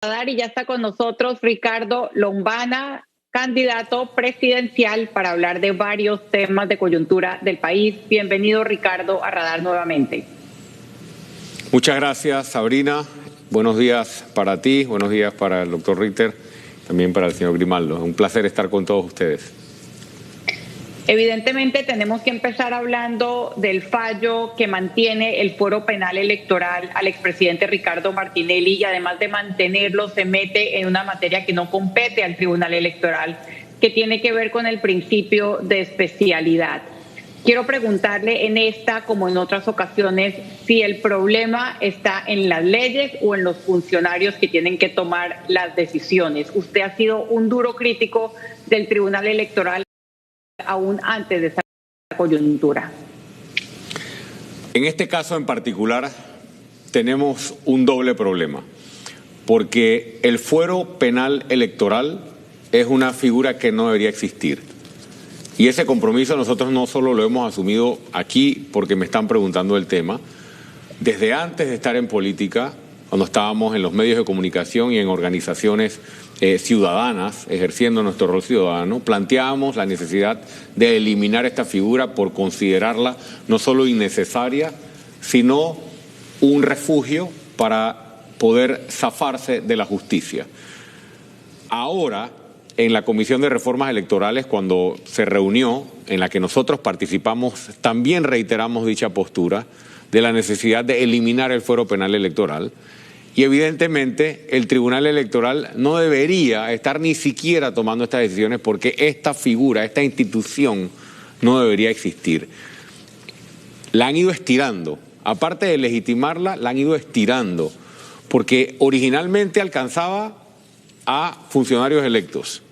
Y ya está con nosotros Ricardo Lombana, candidato presidencial, para hablar de varios temas de coyuntura del país. Bienvenido, Ricardo, a Radar nuevamente. Muchas gracias, Sabrina. Buenos días para ti, buenos días para el doctor Ritter, también para el señor Grimaldo. Es un placer estar con todos ustedes. Evidentemente tenemos que empezar hablando del fallo que mantiene el Fuero Penal Electoral al expresidente Ricardo Martinelli, y además de mantenerlo se mete en una materia que no compete al Tribunal Electoral, que tiene que ver con el principio de especialidad. Quiero preguntarle en esta, como en otras ocasiones, si el problema está en las leyes o en los funcionarios que tienen que tomar las decisiones. Usted ha sido un duro crítico del Tribunal Electoral aún antes de esta coyuntura. En este caso en particular tenemos un doble problema, porque el fuero penal electoral es una figura que no debería existir. Y ese compromiso nosotros no solo lo hemos asumido aquí porque me están preguntando el tema, desde antes de estar en política, cuando estábamos en los medios de comunicación y en organizaciones ciudadanas, ejerciendo nuestro rol ciudadano, planteábamos la necesidad de eliminar esta figura por considerarla no solo innecesaria, sino un refugio para poder zafarse de la justicia. Ahora, en la Comisión de Reformas Electorales, cuando se reunió, en la que nosotros participamos, también reiteramos dicha postura de la necesidad de eliminar el fuero penal electoral. Y evidentemente el Tribunal Electoral no debería estar ni siquiera tomando estas decisiones, porque esta figura, esta institución no debería existir. La han ido estirando, aparte de legitimarla, la han ido estirando, porque originalmente alcanzaba a funcionarios electos.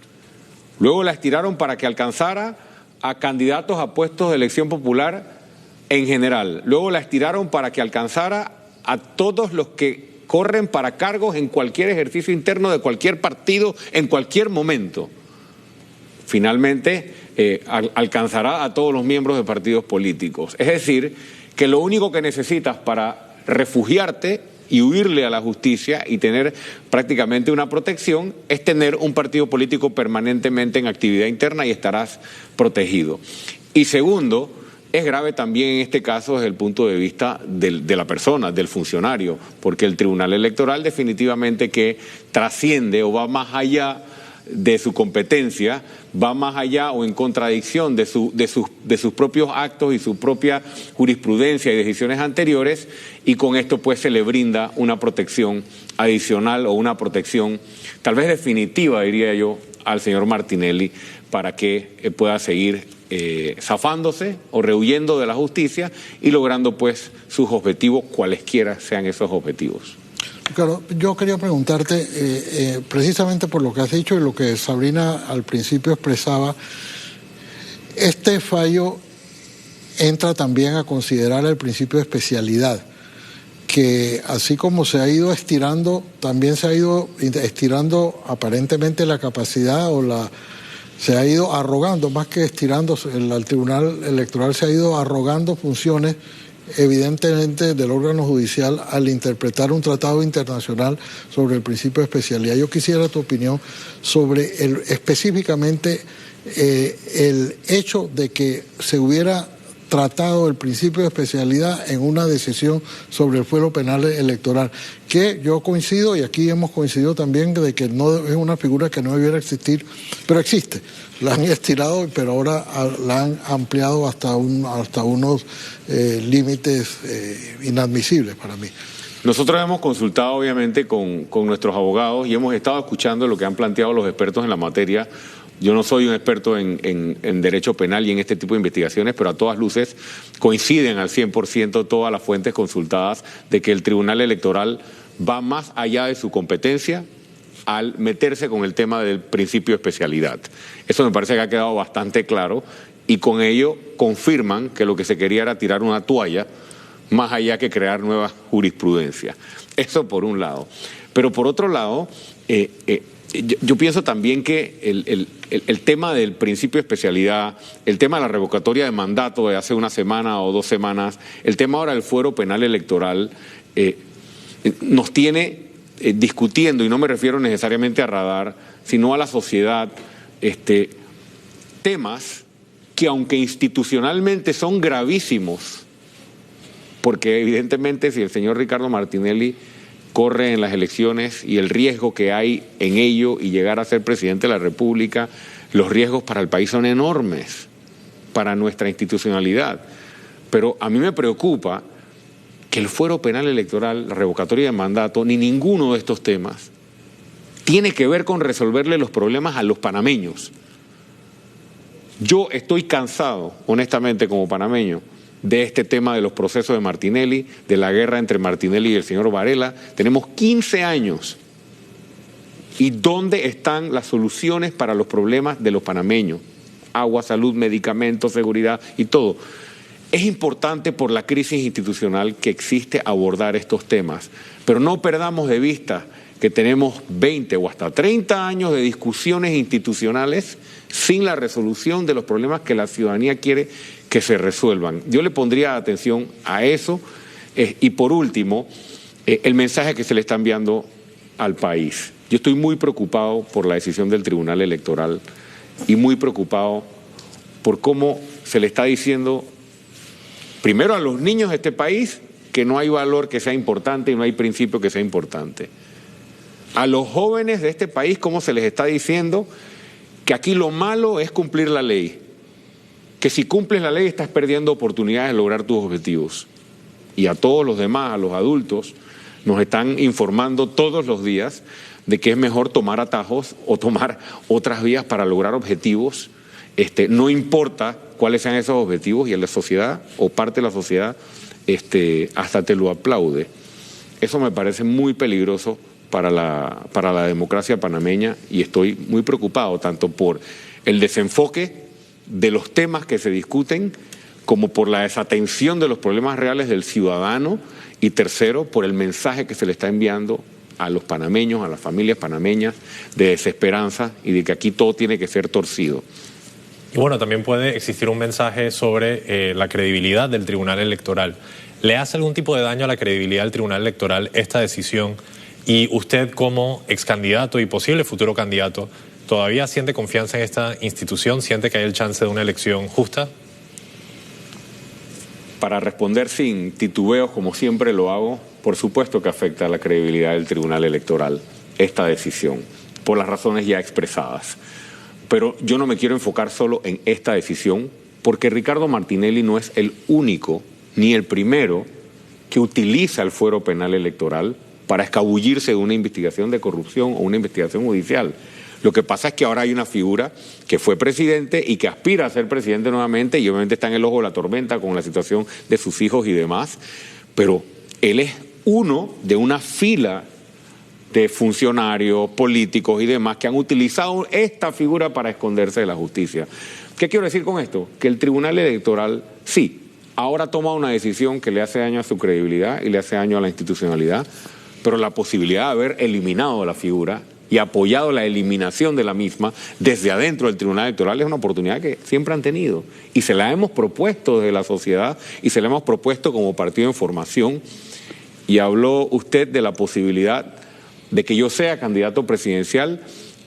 Luego la estiraron para que alcanzara a candidatos a puestos de elección popular en general. Luego la estiraron para que alcanzara a todos los que corren para cargos en cualquier ejercicio interno de cualquier partido en cualquier momento. Finalmente alcanzará a todos los miembros de partidos políticos. Es decir, que lo único que necesitas para refugiarte y huirle a la justicia y tener prácticamente una protección es tener un partido político permanentemente en actividad interna y estarás protegido. Y segundo, es grave también en este caso desde el punto de vista de la persona, del funcionario, porque el Tribunal Electoral definitivamente que trasciende o va más allá de su competencia, va más allá o en contradicción de sus propios actos y su propia jurisprudencia y decisiones anteriores, y con esto pues se le brinda una protección adicional o una protección tal vez definitiva, diría yo, al señor Martinelli para que pueda seguir zafándose o rehuyendo de la justicia y logrando pues sus objetivos, cualesquiera sean esos objetivos. Claro, yo quería preguntarte, precisamente por lo que has dicho y lo que Sabrina al principio expresaba, este fallo entra también a considerar el principio de especialidad, que así como se ha ido estirando, también se ha ido estirando aparentemente la capacidad se ha ido arrogando, más que estirando, el Tribunal Electoral se ha ido arrogando funciones evidentemente del órgano judicial al interpretar un tratado internacional sobre el principio de especialidad. Yo quisiera tu opinión sobre específicamente el hecho de que se hubiera tratado el principio de especialidad en una decisión sobre el fuero penal electoral, que yo coincido, y aquí hemos coincidido también, de que no es una figura que no debiera existir, pero existe. La han estirado, pero ahora la han ampliado hasta unos límites inadmisibles para mí. Nosotros hemos consultado obviamente con nuestros abogados y hemos estado escuchando lo que han planteado los expertos en la materia. Yo no soy un experto en derecho penal y en este tipo de investigaciones, pero a todas luces coinciden al 100% todas las fuentes consultadas de que el Tribunal Electoral va más allá de su competencia al meterse con el tema del principio de especialidad. Eso me parece que ha quedado bastante claro y con ello confirman que lo que se quería era tirar una toalla más allá que crear nueva jurisprudencia. Eso por un lado. Pero por otro lado, yo pienso también que el tema del principio de especialidad, el tema de la revocatoria de mandato de hace una semana o 2 semanas, el tema ahora del fuero penal electoral, nos tiene discutiendo, y no me refiero necesariamente a radar, sino a la sociedad, temas que aunque institucionalmente son gravísimos, porque evidentemente si el señor Ricardo Martinelli corre en las elecciones y el riesgo que hay en ello y llegar a ser presidente de la República, los riesgos para el país son enormes, para nuestra institucionalidad. Pero a mí me preocupa que el fuero penal electoral, la revocatoria de mandato, ni ninguno de estos temas tiene que ver con resolverle los problemas a los panameños. Yo estoy cansado, honestamente, como panameño, de este tema de los procesos de Martinelli, de la guerra entre Martinelli y el señor Varela. Tenemos 15 años. ¿Y dónde están las soluciones para los problemas de los panameños? Agua, salud, medicamentos, seguridad y todo. Es importante por la crisis institucional que existe abordar estos temas, pero no perdamos de vista que tenemos 20 o hasta 30 años de discusiones institucionales sin la resolución de los problemas que la ciudadanía quiere que se resuelvan. Yo le pondría atención a eso y por último, el mensaje que se le está enviando al país. Yo estoy muy preocupado por la decisión del Tribunal Electoral y muy preocupado por cómo se le está diciendo primero a los niños de este país que no hay valor que sea importante y no hay principio que sea importante. A los jóvenes de este país, cómo se les está diciendo que aquí lo malo es cumplir la ley, que si cumples la ley estás perdiendo oportunidades de lograr tus objetivos. Y a todos los demás, a los adultos, nos están informando todos los días de que es mejor tomar atajos o tomar otras vías para lograr objetivos. No importa cuáles sean esos objetivos y en la sociedad o parte de la sociedad hasta te lo aplaude. Eso me parece muy peligroso para la democracia panameña y estoy muy preocupado tanto por el desenfoque de los temas que se discuten como por la desatención de los problemas reales del ciudadano y tercero, por el mensaje que se le está enviando a los panameños, a las familias panameñas, de desesperanza y de que aquí todo tiene que ser torcido. Y bueno, también puede existir un mensaje sobre la credibilidad del Tribunal Electoral. ¿Le hace algún tipo de daño a la credibilidad del Tribunal Electoral esta decisión? Y usted como ex candidato y posible futuro candidato, ¿todavía siente confianza en esta institución? ¿Siente que hay el chance de una elección justa? Para responder sin titubeos, como siempre lo hago, por supuesto que afecta a la credibilidad del Tribunal Electoral esta decisión, por las razones ya expresadas. Pero yo no me quiero enfocar solo en esta decisión, porque Ricardo Martinelli no es el único ni el primero que utiliza el fuero penal electoral para escabullirse de una investigación de corrupción o una investigación judicial. Lo que pasa es que ahora hay una figura que fue presidente y que aspira a ser presidente nuevamente y obviamente está en el ojo de la tormenta con la situación de sus hijos y demás, pero él es uno de una fila de funcionarios, políticos y demás que han utilizado esta figura para esconderse de la justicia. ¿Qué quiero decir con esto? Que el Tribunal Electoral, sí, ahora toma una decisión que le hace daño a su credibilidad y le hace daño a la institucionalidad, pero la posibilidad de haber eliminado la figura y apoyado la eliminación de la misma desde adentro del Tribunal Electoral es una oportunidad que siempre han tenido y se la hemos propuesto desde la sociedad y se la hemos propuesto como partido en formación. Y habló usted de la posibilidad de que yo sea candidato presidencial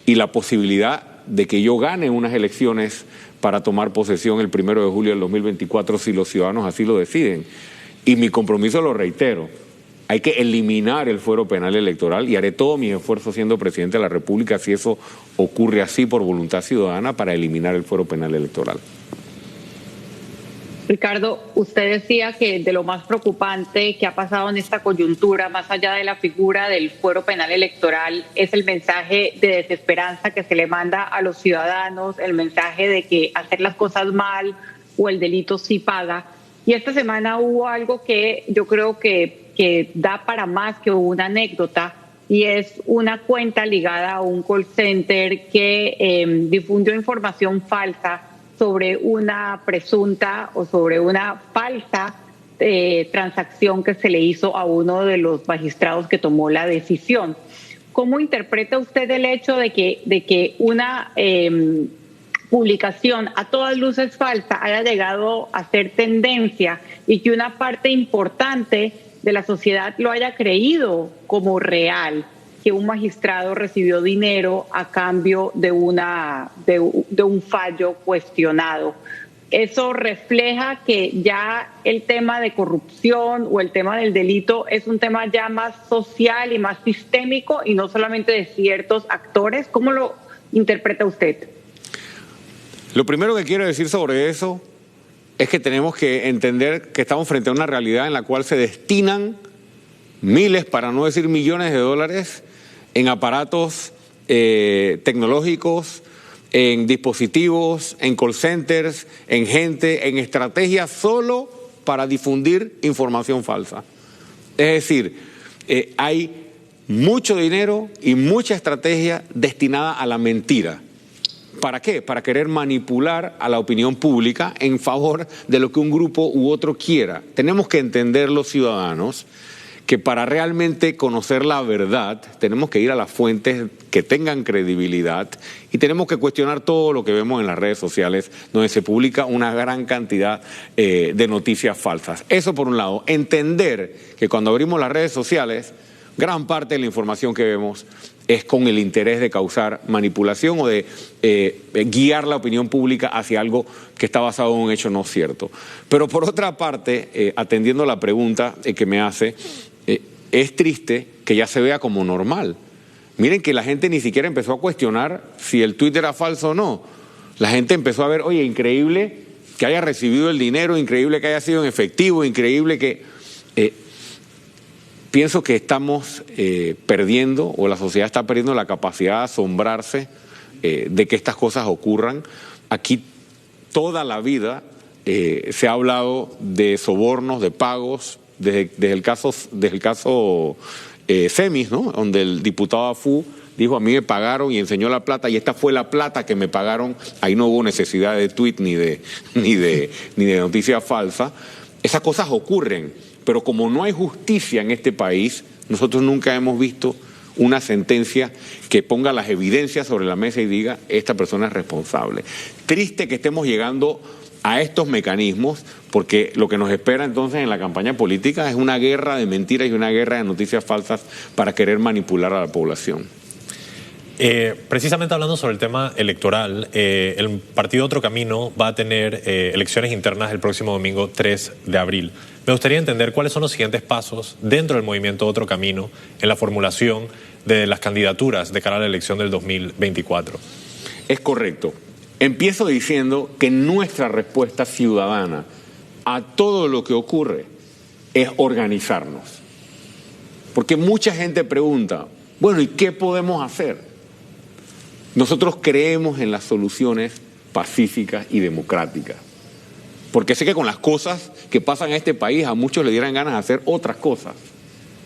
y la posibilidad de que yo gane unas elecciones para tomar posesión el 1 de julio del 2024 si los ciudadanos así lo deciden. Y mi compromiso lo reitero. Hay que eliminar el fuero penal electoral y haré todo mi esfuerzo siendo presidente de la República si eso ocurre así por voluntad ciudadana para eliminar el fuero penal electoral. Ricardo, usted decía que de lo más preocupante que ha pasado en esta coyuntura, más allá de la figura del fuero penal electoral, es el mensaje de desesperanza que se le manda a los ciudadanos, el mensaje de que hacer las cosas mal o el delito sí paga. Y esta semana hubo algo que yo creo que da para más que una anécdota, y es una cuenta ligada a un call center que difundió información falsa sobre una presunta o sobre una falsa transacción que se le hizo a uno de los magistrados que tomó la decisión. ¿Cómo interpreta usted el hecho de que una publicación a todas luces falsa haya llegado a ser tendencia y que una parte importante de la sociedad lo haya creído como real? que un magistrado recibió dinero a cambio de un fallo cuestionado. Eso refleja que ya el tema de corrupción o el tema del delito es un tema ya más social y más sistémico y no solamente de ciertos actores. ¿Cómo lo interpreta usted? Lo primero que quiero decir sobre eso es que tenemos que entender que estamos frente a una realidad en la cual se destinan miles, para no decir millones de dólares en aparatos tecnológicos, en dispositivos, en call centers, en gente, en estrategias solo para difundir información falsa. Es decir, hay mucho dinero y mucha estrategia destinada a la mentira. ¿Para qué? Para querer manipular a la opinión pública en favor de lo que un grupo u otro quiera. Tenemos que entender los ciudadanos que para realmente conocer la verdad tenemos que ir a las fuentes que tengan credibilidad y tenemos que cuestionar todo lo que vemos en las redes sociales donde se publica una gran cantidad de noticias falsas. Eso por un lado. Entender que cuando abrimos las redes sociales, gran parte de la información que vemos es con el interés de causar manipulación o de guiar la opinión pública hacia algo que está basado en un hecho no cierto. Pero por otra parte, atendiendo la pregunta que me hace, es triste que ya se vea como normal. Miren que la gente ni siquiera empezó a cuestionar si el tuit era falso o no. La gente empezó a ver, oye, increíble que haya recibido el dinero, increíble que haya sido en efectivo, increíble que... Pienso que estamos perdiendo, o la sociedad está perdiendo la capacidad de asombrarse de que estas cosas ocurran. Aquí toda la vida se ha hablado de sobornos, de pagos, desde el caso Semis, ¿no? Donde el diputado Afú dijo, a mí me pagaron y enseñó la plata, y esta fue la plata que me pagaron. Ahí no hubo necesidad de tuit ni de noticia falsa. Esas cosas ocurren, pero como no hay justicia en este país, nosotros nunca hemos visto una sentencia que ponga las evidencias sobre la mesa y diga, esta persona es responsable. Triste que estemos llegando a estos mecanismos, porque lo que nos espera entonces en la campaña política es una guerra de mentiras y una guerra de noticias falsas para querer manipular a la población. Precisamente hablando sobre el tema electoral, el partido Otro Camino va a tener elecciones internas el próximo domingo 3 de abril. Me gustaría entender cuáles son los siguientes pasos dentro del movimiento Otro Camino en la formulación de las candidaturas de cara a la elección del 2024. Es correcto. Empiezo diciendo que nuestra respuesta ciudadana a todo lo que ocurre es organizarnos. Porque mucha gente pregunta, bueno, ¿y qué podemos hacer? Nosotros creemos en las soluciones pacíficas y democráticas. Porque sé que con las cosas que pasan en este país a muchos le dieran ganas de hacer otras cosas,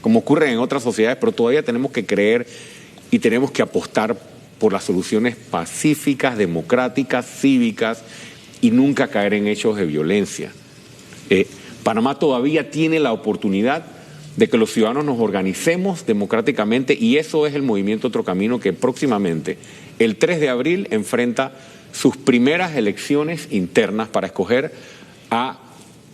como ocurre en otras sociedades, pero todavía tenemos que creer y tenemos que apostar por las soluciones pacíficas, democráticas, cívicas y nunca caer en hechos de violencia. Panamá todavía tiene la oportunidad de que los ciudadanos nos organicemos democráticamente, y eso es el movimiento Otro Camino, que próximamente, el 3 de abril, enfrenta sus primeras elecciones internas para escoger a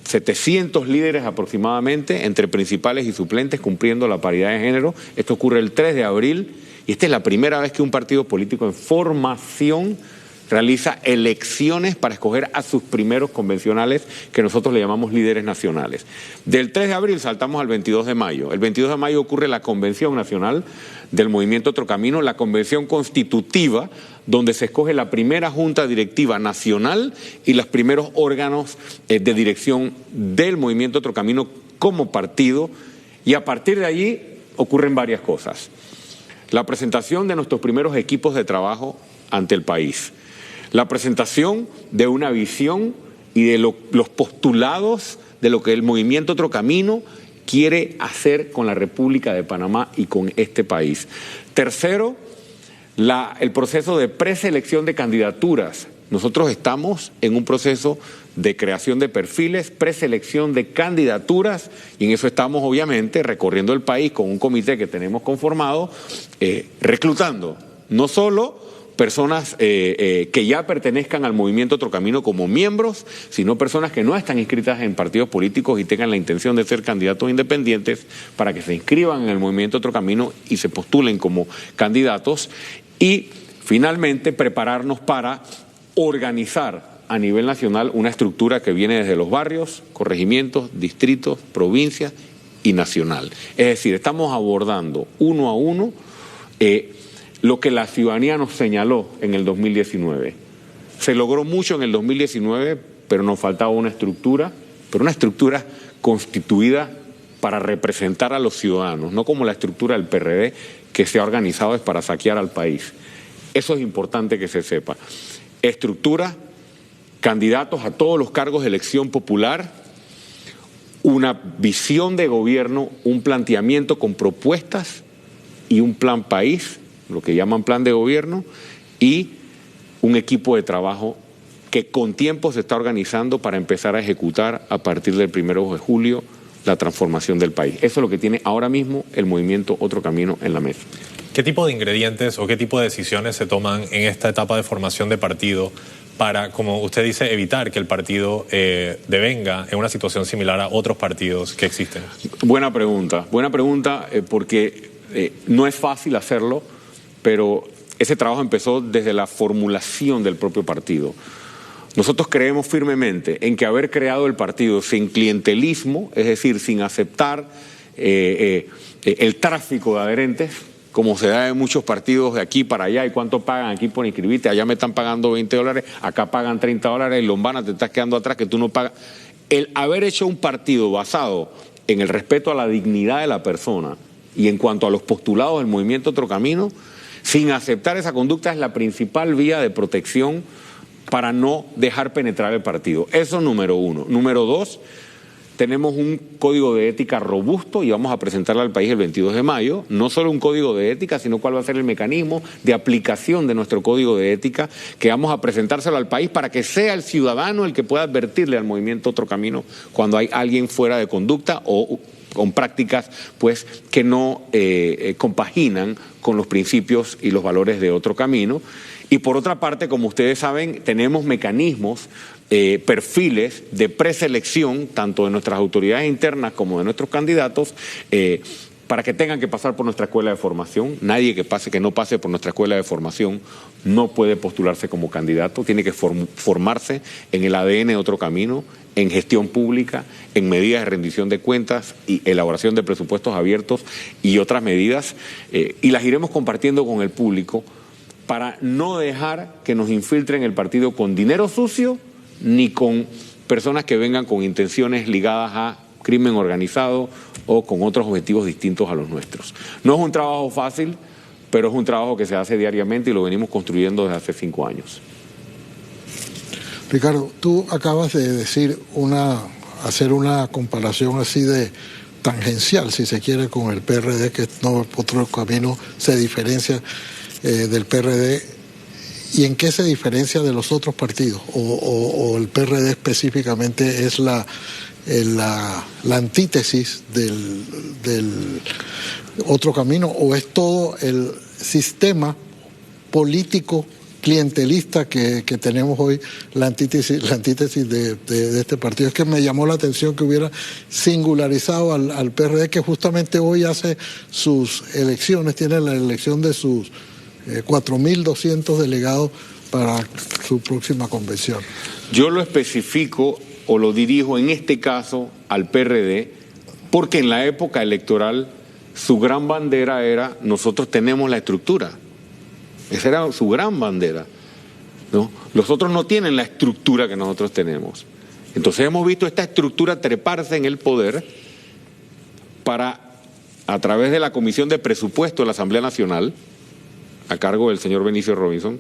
700 líderes aproximadamente, entre principales y suplentes, cumpliendo la paridad de género. Esto ocurre el 3 de abril y esta es la primera vez que un partido político en formación realiza elecciones para escoger a sus primeros convencionales, que nosotros le llamamos líderes nacionales. Del 3 de abril saltamos al 22 de mayo. El 22 de mayo ocurre la Convención Nacional del Movimiento Otro Camino, la convención constitutiva, donde se escoge la primera junta directiva nacional y los primeros órganos de dirección del Movimiento Otro Camino como partido, y a partir de allí ocurren varias cosas. La presentación de nuestros primeros equipos de trabajo ante el país, la presentación de una visión y de los postulados de lo que el Movimiento Otro Camino quiere hacer con la República de Panamá y con este país. Tercero, el proceso de preselección de candidaturas. Nosotros estamos en un proceso de creación de perfiles, preselección de candidaturas, y en eso estamos obviamente recorriendo el país con un comité que tenemos conformado, reclutando no solo personas que ya pertenezcan al movimiento Otro Camino como miembros, sino personas que no están inscritas en partidos políticos y tengan la intención de ser candidatos independientes para que se inscriban en el movimiento Otro Camino y se postulen como candidatos. Y finalmente prepararnos para organizar a nivel nacional una estructura que viene desde los barrios, corregimientos, distritos, provincias y nacional. Es decir, estamos abordando uno a uno lo que la ciudadanía nos señaló en el 2019. Se logró mucho en el 2019, pero nos faltaba una estructura, pero una estructura constituida para representar a los ciudadanos, no como la estructura del PRD que se ha organizado es para saquear al país. Eso es importante que se sepa. Estructura, candidatos a todos los cargos de elección popular, una visión de gobierno, un planteamiento con propuestas y un plan país, lo que llaman plan de gobierno, y un equipo de trabajo que con tiempo se está organizando para empezar a ejecutar a partir del 1 de julio la transformación del país. Eso es lo que tiene ahora mismo el movimiento Otro Camino en la mesa. ¿Qué tipo de ingredientes o qué tipo de decisiones se toman en esta etapa de formación de partido para, como usted dice, evitar que el partido devenga en una situación similar a otros partidos que existen? Buena pregunta porque no es fácil hacerlo, pero ese trabajo empezó desde la formulación del propio partido. Nosotros creemos firmemente en que haber creado el partido sin clientelismo, es decir, sin aceptar el tráfico de adherentes, como se da en muchos partidos de aquí para allá, y cuánto pagan aquí por inscribirte, allá me están pagando $20, acá pagan $30, y Lombana te estás quedando atrás que tú no pagas. El haber hecho un partido basado en el respeto a la dignidad de la persona y en cuanto a los postulados del movimiento Otro Camino, sin aceptar esa conducta es la principal vía de protección para no dejar penetrar el partido. Eso número uno. Número dos, tenemos un código de ética robusto y vamos a presentarlo al país el 22 de mayo. No solo un código de ética, sino cuál va a ser el mecanismo de aplicación de nuestro código de ética que vamos a presentárselo al país para que sea el ciudadano el que pueda advertirle al movimiento Otro Camino cuando hay alguien fuera de conducta o con prácticas pues que no compaginan con los principios y los valores de Otro Camino. Y por otra parte, como ustedes saben, tenemos mecanismos, perfiles de preselección, tanto de nuestras autoridades internas como de nuestros candidatos, para que tengan que pasar por nuestra escuela de formación. Nadie que no pase por nuestra escuela de formación no puede postularse como candidato, tiene que formarse en el ADN de Otro Camino, en gestión pública, en medidas de rendición de cuentas y elaboración de presupuestos abiertos y otras medidas, y las iremos compartiendo con el público para no dejar que nos infiltren el partido con dinero sucio ni con personas que vengan con intenciones ligadas a crimen organizado o con otros objetivos distintos a los nuestros. No es un trabajo fácil, pero es un trabajo que se hace diariamente y lo venimos construyendo desde hace 5 años. Ricardo, tú acabas de decir hacer una comparación así de tangencial, si se quiere, con el PRD, que no Otro Camino se diferencia del PRD. ¿Y en qué se diferencia de los otros partidos? ¿O el PRD específicamente es la antítesis del Otro Camino? ¿O es todo el sistema político clientelista que tenemos hoy, la antítesis de este partido? Es que me llamó la atención que hubiera singularizado al PRD, que justamente hoy hace sus elecciones, tiene la elección de sus 4.200 delegados para su próxima convención. Yo lo especifico o lo dirijo en este caso al PRD porque en la época electoral su gran bandera era: nosotros tenemos la estructura. Esa era su gran bandera, ¿no? Los otros no tienen la estructura que nosotros tenemos. Entonces hemos visto esta estructura treparse en el poder para, a través de la Comisión de Presupuesto de la Asamblea Nacional, a cargo del señor Benicio Robinson,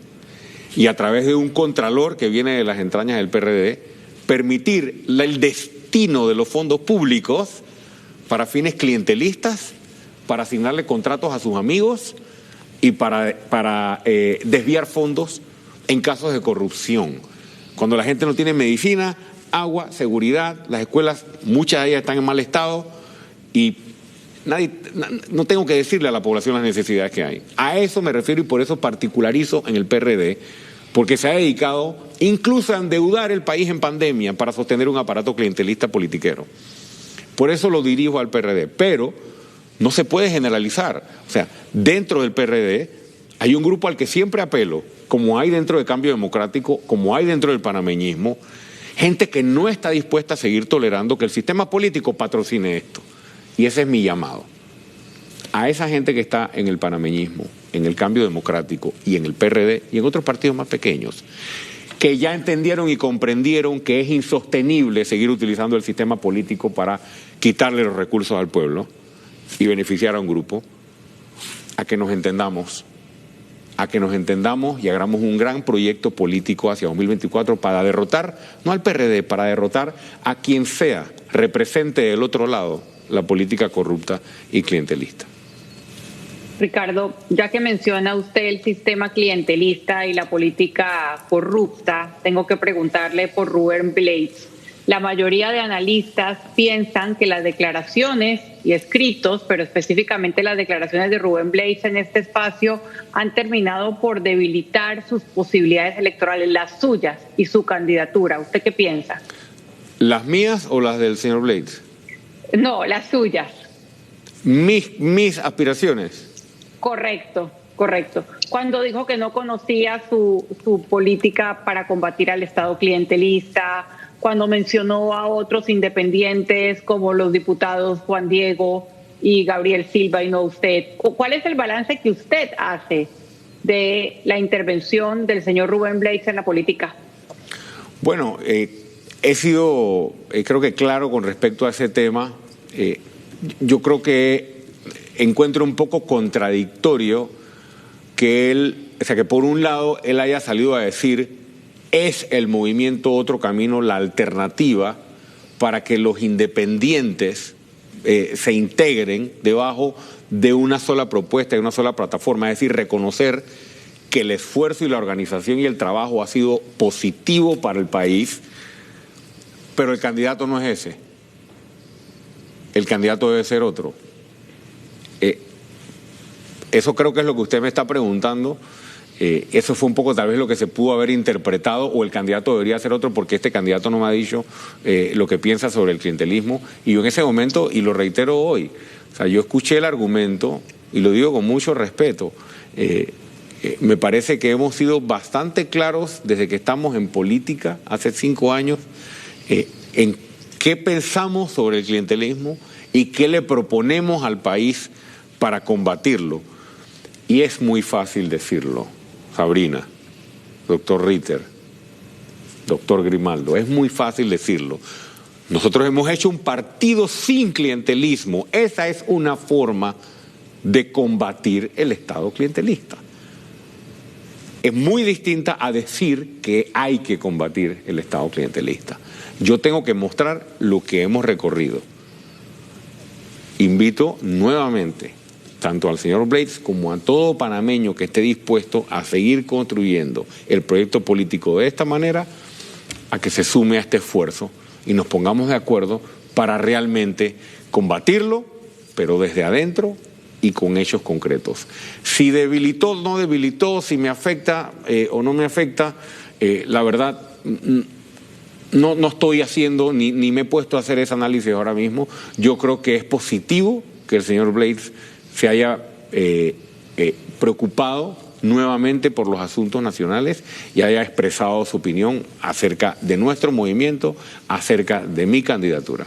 y a través de un contralor que viene de las entrañas del PRD, permitir el destino de los fondos públicos para fines clientelistas, para asignarle contratos a sus amigos y para desviar fondos en casos de corrupción. Cuando la gente no tiene medicina, agua, seguridad, las escuelas, muchas de ellas están en mal estado y no tengo que decirle a la población las necesidades que hay. A eso me refiero y por eso particularizo en el PRD, porque se ha dedicado incluso a endeudar el país en pandemia para sostener un aparato clientelista politiquero. Por eso lo dirijo al PRD, pero no se puede generalizar. O sea, dentro del PRD hay un grupo al que siempre apelo, como hay dentro de Cambio Democrático, como hay dentro del panameñismo, gente que no está dispuesta a seguir tolerando que el sistema político patrocine esto. Y ese es mi llamado. A esa gente que está en el panameñismo, en el Cambio Democrático y en el PRD y en otros partidos más pequeños, que ya entendieron y comprendieron que es insostenible seguir utilizando el sistema político para quitarle los recursos al pueblo y beneficiar a un grupo, a que nos entendamos y hagamos un gran proyecto político hacia 2024 para derrotar, no al PRD, para derrotar a quien sea represente del otro lado la política corrupta y clientelista. Ricardo, ya que menciona usted el sistema clientelista y la política corrupta, tengo que preguntarle por Rubén Blades. La mayoría de analistas piensan que las declaraciones y escritos, pero específicamente las declaraciones de Rubén Blades en este espacio, han terminado por debilitar sus posibilidades electorales, las suyas y su candidatura. ¿Usted qué piensa? ¿Las mías o las del señor Blades? No, las suyas. Mis aspiraciones. Correcto. Cuando dijo que no conocía su política para combatir al Estado clientelista, cuando mencionó a otros independientes como los diputados Juan Diego y Gabriel Silva y no usted. ¿Cuál es el balance que usted hace de la intervención del señor Rubén Blades en la política? Bueno, he sido, creo que claro con respecto a ese tema. Yo creo que encuentro un poco contradictorio que que por un lado él haya salido a decir es el movimiento Otro Camino la alternativa para que los independientes se integren debajo de una sola propuesta y una sola plataforma, es decir, reconocer que el esfuerzo y la organización y el trabajo ha sido positivo para el país, pero el candidato no es ese. El candidato debe ser otro. Eso creo que es lo que usted me está preguntando. Eso fue un poco tal vez lo que se pudo haber interpretado, o el candidato debería ser otro porque este candidato no me ha dicho lo que piensa sobre el clientelismo. Y yo en ese momento, y lo reitero hoy, o sea, yo escuché el argumento y lo digo con mucho respeto. Me parece que hemos sido bastante claros desde que estamos en política hace 5 años en qué pensamos sobre el clientelismo y qué le proponemos al país para combatirlo. Y es muy fácil decirlo, Sabrina, doctor Ritter, doctor Grimaldo, es muy fácil decirlo. Nosotros hemos hecho un partido sin clientelismo. Esa es una forma de combatir el Estado clientelista. Es muy distinta a decir que hay que combatir el Estado clientelista. Yo tengo que mostrar lo que hemos recorrido. Invito nuevamente tanto al señor Blades como a todo panameño que esté dispuesto a seguir construyendo el proyecto político de esta manera, a que se sume a este esfuerzo y nos pongamos de acuerdo para realmente combatirlo, pero desde adentro y con hechos concretos. Si debilitó o no debilitó, si me afecta o no me afecta, la verdad no estoy haciendo ni me he puesto a hacer ese análisis ahora mismo. Yo creo que es positivo que el señor Blades se haya preocupado nuevamente por los asuntos nacionales y haya expresado su opinión acerca de nuestro movimiento, acerca de mi candidatura.